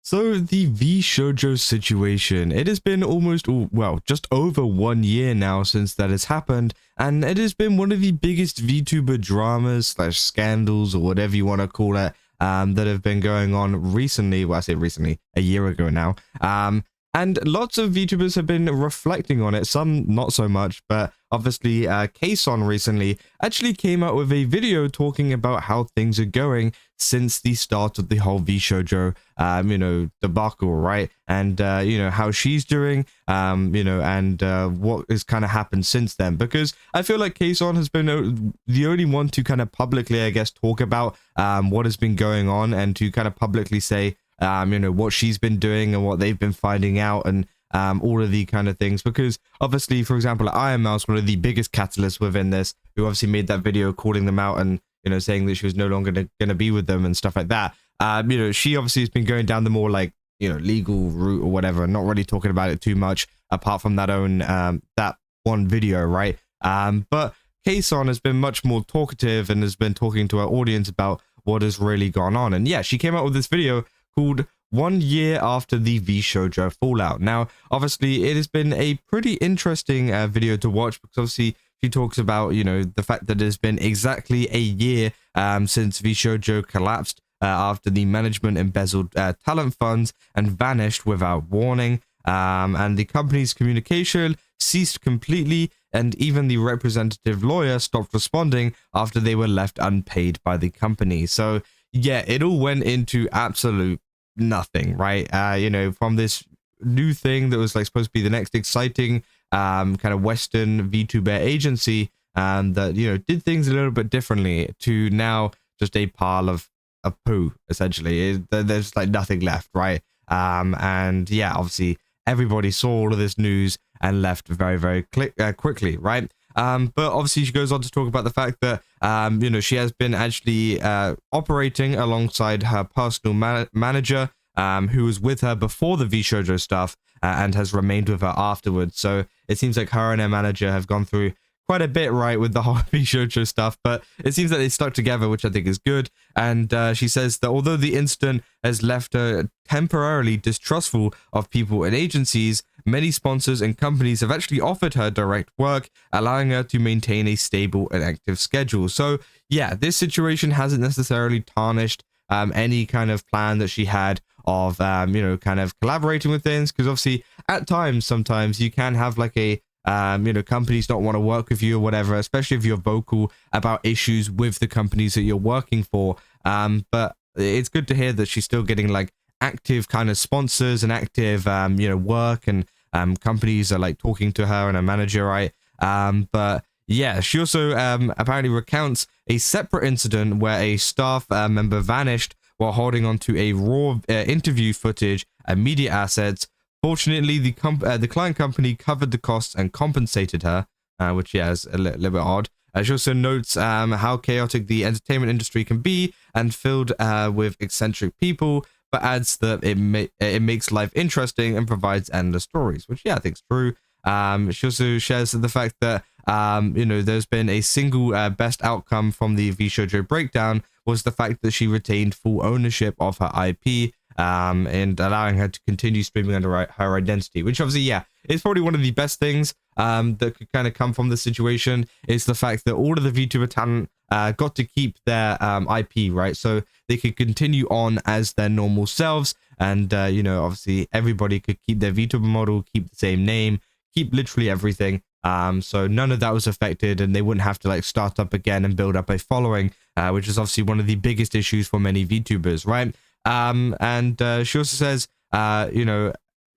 So the VShojo situation, it has been almost, well, just over 1 year now since that has happened, and it has been one of the biggest VTuber dramas slash scandals or whatever you want to call it, that have been going on recently. Well, I say recently, a year ago now. And lots of VTubers have been reflecting on it, some not so much, but obviously KSon recently actually came out with a video talking about how things are going since the start of the whole VShojo, debacle, right? And, how she's doing, and what has kind of happened since then. Because I feel like KSon has been the only one to kind of publicly, I guess, talk about what has been going on and to kind of publicly say, what she's been doing and what they've been finding out and all of the kind of things. Because obviously, for example, Ironmouse, one of the biggest catalysts within this, who obviously made that video calling them out and, saying that she was no longer going to be with them and stuff like that. She obviously has been going down the more like, legal route or whatever, and not really talking about it too much apart from that one video, right? But KSon has been much more talkative and has been talking to her audience about what has really gone on. And yeah, she came out with this video called 1 year after the VShojo fallout. Now, obviously, it has been a pretty interesting video to watch because obviously she talks about, the fact that it's been exactly a year since VShojo collapsed after the management embezzled talent funds and vanished without warning. And the company's communication ceased completely, and even the representative lawyer stopped responding after they were left unpaid by the company. So yeah, it all went into absolute nothing, right? From this new thing that was like supposed to be the next exciting kind of Western VTuber agency that, did things a little bit differently to now just a pile of poo, essentially. There's like nothing left, right? And yeah, obviously everybody saw all of this news and left very, very quickly, right? But obviously she goes on to talk about the fact that, she has been actually operating alongside her personal manager, who was with her before the VShojo stuff and has remained with her afterwards. So it seems like her and her manager have gone through quite a bit, right, with the whole VShojo stuff, but it seems that they stuck together, which I think is good. And she says that although the incident has left her temporarily distrustful of people and agencies, many sponsors and companies have actually offered her direct work, allowing her to maintain a stable and active schedule. So yeah, this situation hasn't necessarily tarnished any kind of plan that she had of, kind of collaborating with things, because obviously at times, sometimes you can have like a companies don't want to work with you or whatever, especially if you're vocal about issues with the companies that you're working for. But it's good to hear that she's still getting like active kind of sponsors and active, work, and companies are like talking to her and her manager, right? But yeah, she also apparently recounts a separate incident where a staff member vanished while holding onto a raw interview footage and media assets. Fortunately, the client company covered the costs and compensated her, which yeah, is a little bit odd. She also notes how chaotic the entertainment industry can be and filled with eccentric people, but adds that it makes life interesting and provides endless stories, which yeah, I think is true. She also shares the fact that there's been a single best outcome from the VShojo breakdown was the fact that she retained full ownership of her IP. And allowing her to continue streaming under her identity, which obviously, yeah, is probably one of the best things that could kind of come from the situation, is the fact that all of the VTuber talent got to keep their IP, right? So they could continue on as their normal selves, and, obviously everybody could keep their VTuber model, keep the same name, keep literally everything. So none of that was affected, and they wouldn't have to like start up again and build up a following, which is obviously one of the biggest issues for many VTubers, right? And she also says,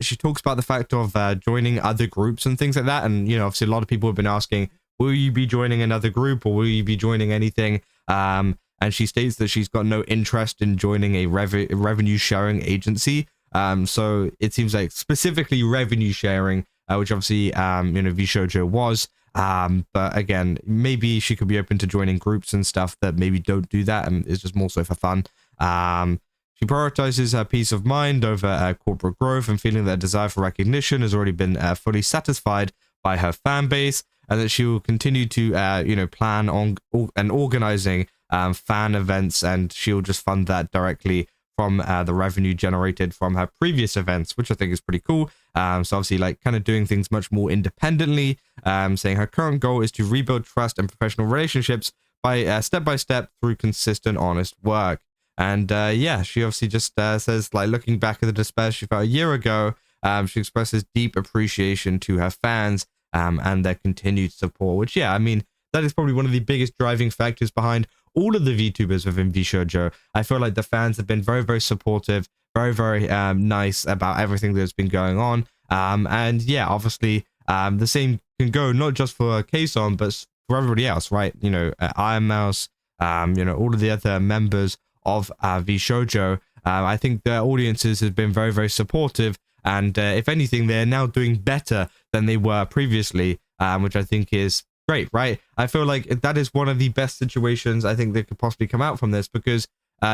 she talks about the fact of joining other groups and things like that. And, obviously a lot of people have been asking, will you be joining another group or will you be joining anything? And she states that she's got no interest in joining a revenue sharing agency. So it seems like specifically revenue sharing, which obviously, VShojo was. But again, maybe she could be open to joining groups and stuff that maybe don't do that and is just more so for fun. She prioritizes her peace of mind over corporate growth and feeling that her desire for recognition has already been fully satisfied by her fan base, and that she will continue to, plan on and organizing fan events, and she'll just fund that directly from the revenue generated from her previous events, which I think is pretty cool. So obviously, like, kind of doing things much more independently, saying her current goal is to rebuild trust and professional relationships by step by step through consistent, honest work. And yeah, she obviously just says, like, looking back at the despair she felt a year ago, she expresses deep appreciation to her fans and their continued support, which, yeah, I mean, that is probably one of the biggest driving factors behind all of the VTubers within VShojo. I feel like the fans have been very, very supportive, very, very nice about everything that's been going on. And yeah, obviously, the same can go not just for KSon, but for everybody else, right? You know, Ironmouse, you know, all of the other members of VShojo. I think their audiences have been very, very supportive. And if anything, they're now doing better than they were previously, which I think is great, right? I feel like that is one of the best situations I think that could possibly come out from this, because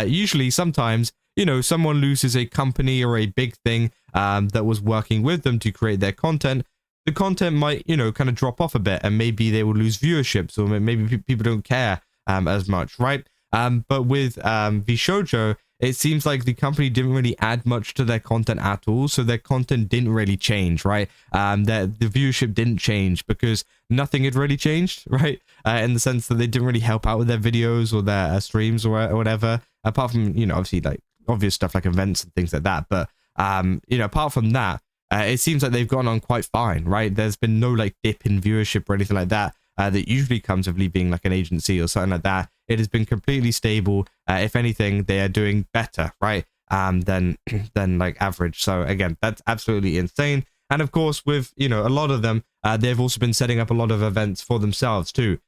usually sometimes, you know, someone loses a company or a big thing that was working with them to create their content. The content might, you know, kind of drop off a bit, and maybe they will lose viewerships, or maybe people don't care as much, right? But with VShojo, it seems like the company didn't really add much to their content at all, so their content didn't really change, right? The viewership didn't change because nothing had really changed, right? In the sense that they didn't really help out with their videos or their streams or whatever, apart from, you know, obviously, like, obvious stuff like events and things like that. But, you know, apart from that, it seems like they've gone on quite fine, right? There's been no, like, dip in viewership or anything like that. That usually comes with being like an agency or something like that. It has been completely stable. If anything, they are doing better, right? Than like average. So again, that's absolutely insane. And of course, with, you know, a lot of them, they've also been setting up a lot of events for themselves too,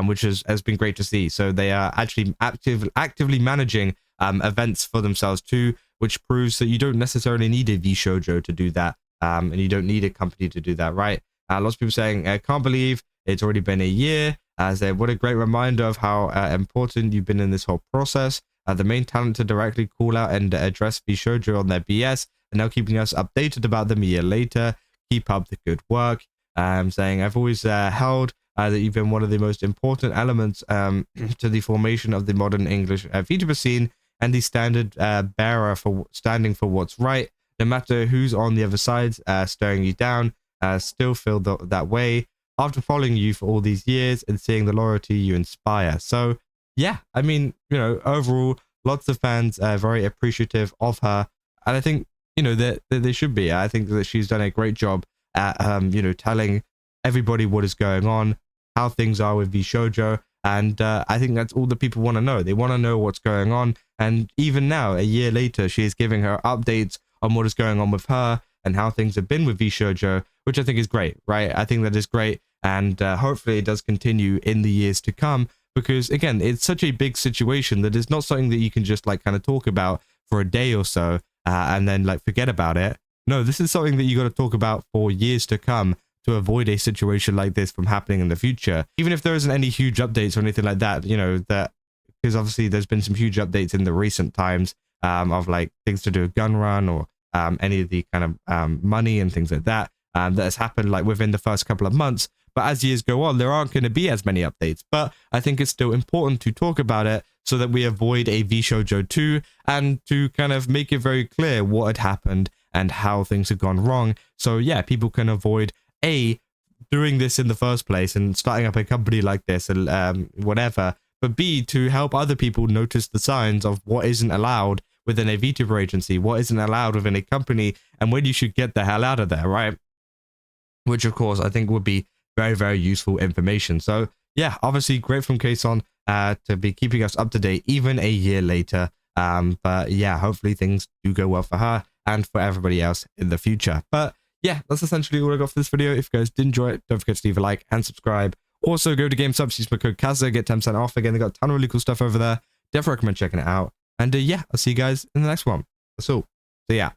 which has been great to see. So they are actually actively managing events for themselves too, which proves that you don't necessarily need a VShojo to do that, and you don't need a company to do that, right? Lots of people saying, I can't believe it's already been a year. What a great reminder of how important you've been in this whole process. The main talent to directly call out and address VShojo on their BS, and now keeping us updated about them a year later. Keep up the good work. Saying, I've always held that you've been one of the most important elements to the formation of the modern English VTuber scene, and the standard bearer for standing for what's right. No matter who's on the other side staring you down, still feel that way after following you for all these years and seeing the loyalty you inspire. So yeah, I mean, you know, overall, lots of fans are very appreciative of her, and I think, you know, that they should be. I think that she's done a great job at you know, telling everybody what is going on, how things are with VShojo, and I think that's all that people want to know. They want to know what's going on, and even now, a year later, she is giving her updates on what is going on with her and how things have been with VShojo, which I think is great, right? I think that is great, and hopefully it does continue in the years to come, because again, it's such a big situation that it's not something that you can just like kind of talk about for a day or so and then like forget about it. No, this is something that you got to talk about for years to come to avoid a situation like this from happening in the future. Even if there isn't any huge updates or anything like that, you know, that because obviously there's been some huge updates in the recent times of like things to do with gun run or any of the kind of money and things like that that has happened like within the first couple of months. But as years go on, there aren't going to be as many updates. But I think it's still important to talk about it so that we avoid a VShojo 2 and to kind of make it very clear what had happened and how things have gone wrong. So yeah, people can avoid A, doing this in the first place and starting up a company like this and whatever. But B, to help other people notice the signs of what isn't allowed within a VTuber agency, what isn't allowed within a company, and when you should get the hell out of there, right? Which of course I think would be very, very useful information. So yeah, obviously great from KSon to be keeping us up to date even a year later. But yeah, hopefully things do go well for her and for everybody else in the future. But yeah, that's essentially all I got for this video. If you guys did enjoy it, don't forget to leave a like and subscribe. Also go to GameSubs, use my code KAZIER, get 10% off. Again, they got a ton of really cool stuff over there. Definitely recommend checking it out. And yeah, I'll see you guys in the next one. That's all. So yeah.